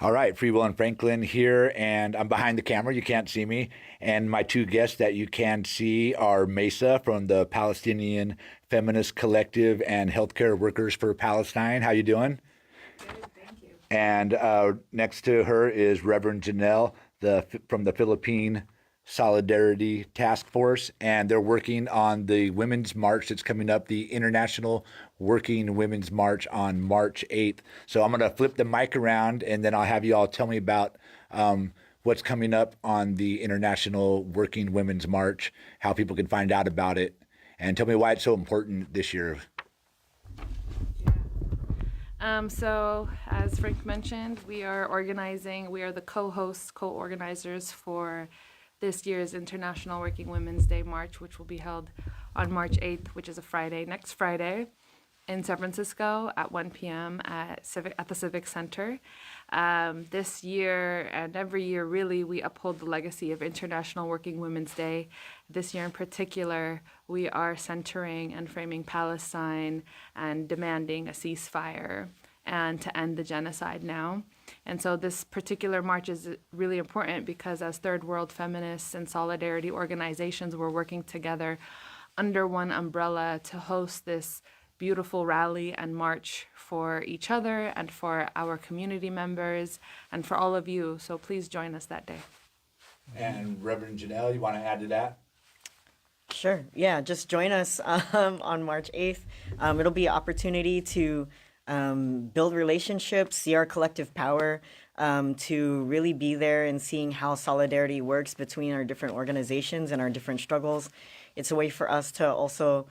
All right, Free Will and Franklin here, and I'm behind the camera. You can't see me. And my two guests that you can see are Maisa from the Palestinian Feminist Collective and Healthcare Workers for Palestine. How you doing? Good, thank you. And next to her is Reverend Jeanelle from the Philippine Solidarity Task Force, and they're working on the Women's March that's coming up, the International Working Women's March on March 8th. So I'm going to flip the mic around, and then I'll have you all tell me about what's coming up on the International Working Women's March, how people can find out about it, and tell me why it's so important this year. So as Frank mentioned, we are organizing, we are the co-hosts, co-organizers for this year's International Working Women's Day March, which will be held on March 8th, which is a Friday, next Friday, in San Francisco at 1 p.m. at the Civic Center. This year and every year, really, we uphold the legacy of International Working Women's Day. This year in particular, we are centering and framing Palestine and demanding a ceasefire and to end the genocide now. And so this particular march is really important because as third world feminists and solidarity organizations, we're working together under one umbrella to host this beautiful rally and march for each other and for our community members and for all of you. So please join us that day. And Reverend Jeanelle, you want to add to that? Sure. Yeah, just join us on March 8th. It'll be an opportunity to build relationships, see our collective power, to really be there and seeing how solidarity works between our different organizations and our different struggles. It's a way for us to also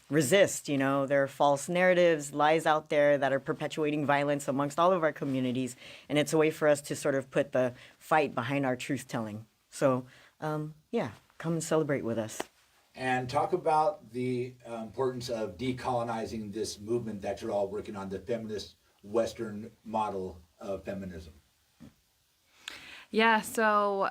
resist. You know, there are false narratives, lies out there that are perpetuating violence amongst all of our communities. And it's a way for us to sort of put the fight behind our truth telling. So, yeah, come and celebrate with us. And talk about the importance of decolonizing this movement that you're all working on, the feminist Western model of feminism. Yeah, so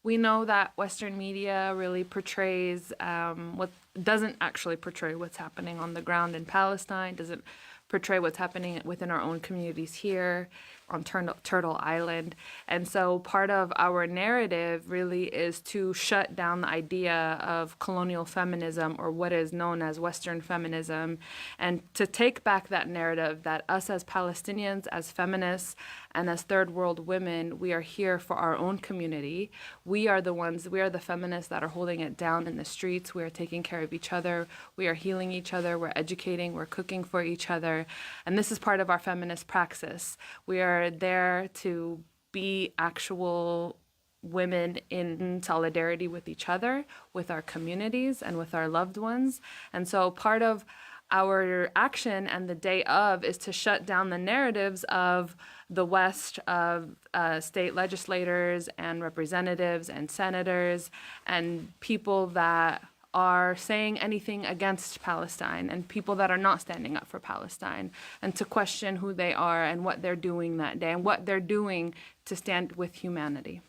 we know that Western media really portrays what doesn't actually portray what's happening on the ground in Palestine, doesn't portray what's happening within our own communities here on Turtle Island. And so part of our narrative really is to shut down the idea of colonial feminism or what is known as Western feminism, and to take back that narrative that us as Palestinians, as feminists, and as third world women, we are here for our own community. We are the feminists that are holding it down in the streets. We are taking care of each other. We are healing each other. We're educating. We're cooking for each other. And this is part of our feminist praxis. We are there to be actual women in solidarity with each other, with our communities, and with our loved ones. And so part of our action and the day of is to shut down the narratives of the West, of state legislators and representatives and senators and people that are saying anything against Palestine and people that are not standing up for Palestine, and to question who they are and what they're doing that day and what they're doing to stand with humanity.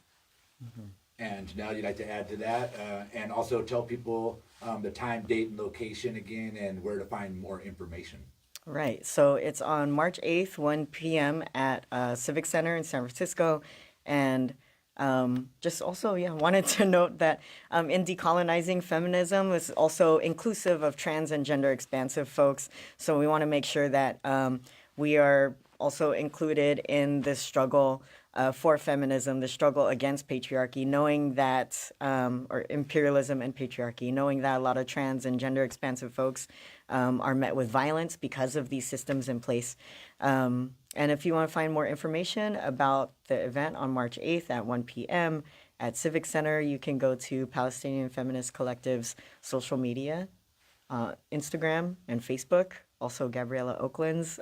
Mm-hmm. And now you'd like to add to that and also tell people the time, date, and location again and where to find more information. Right. So it's on March 8th, 1 p.m. at Civic Center in San Francisco. And just also, wanted to note that in decolonizing feminism is also inclusive of trans and gender expansive folks. So we want to make sure that we are also included in this struggle for feminism, the struggle against patriarchy, knowing that, or imperialism and patriarchy, knowing that a lot of trans and gender expansive folks are met with violence because of these systems in place. And if you want to find more information about the event on March 8th at 1 p.m. at Civic Center, you can go to Palestinian Feminist Collective's social media, Instagram and Facebook. Also Gabriella Oakland's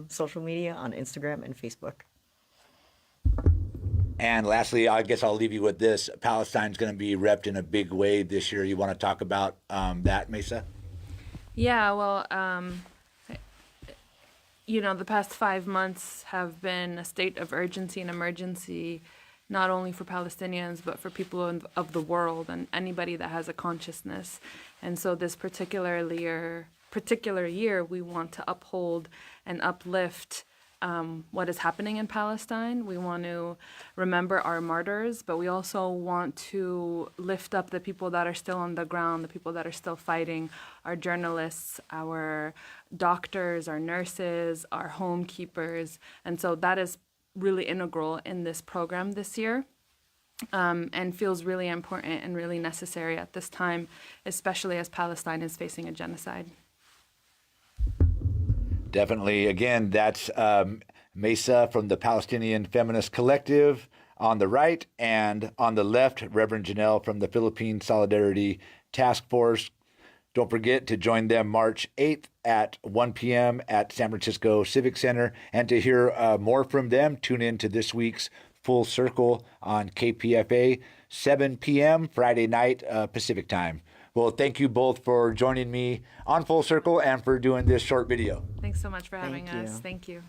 social media on Instagram and Facebook. And lastly, I guess I'll leave you with this. Palestine's going to be repped in a big way this year. You want to talk about that, Maisa? Yeah, well, the past 5 months have been a state of urgency and emergency, not only for Palestinians, but for people of the world and anybody that has a consciousness. And so this particular year, we want to uphold and uplift what is happening in Palestine. We want to remember our martyrs, but we also want to lift up the people that are still on the ground, the people that are still fighting, our journalists, our doctors, our nurses, our homekeepers. And so that is really integral in this program this year. And feels really important and really necessary at this time, especially as Palestine is facing a genocide. Definitely. Again, that's Maisa from the Palestinian Feminist Collective on the right, and on the left, Reverend Jeanelle from the Philippine Solidarity Task Force. Don't forget to join them March 8th at 1 p.m. at San Francisco Civic Center. And to hear more from them, tune in to this week's Full Circle on KPFA, 7 p.m. Friday night Pacific time. Well, thank you both for joining me on Full Circle and for doing this short video. Thanks so much for having Thank us. you. Thank you.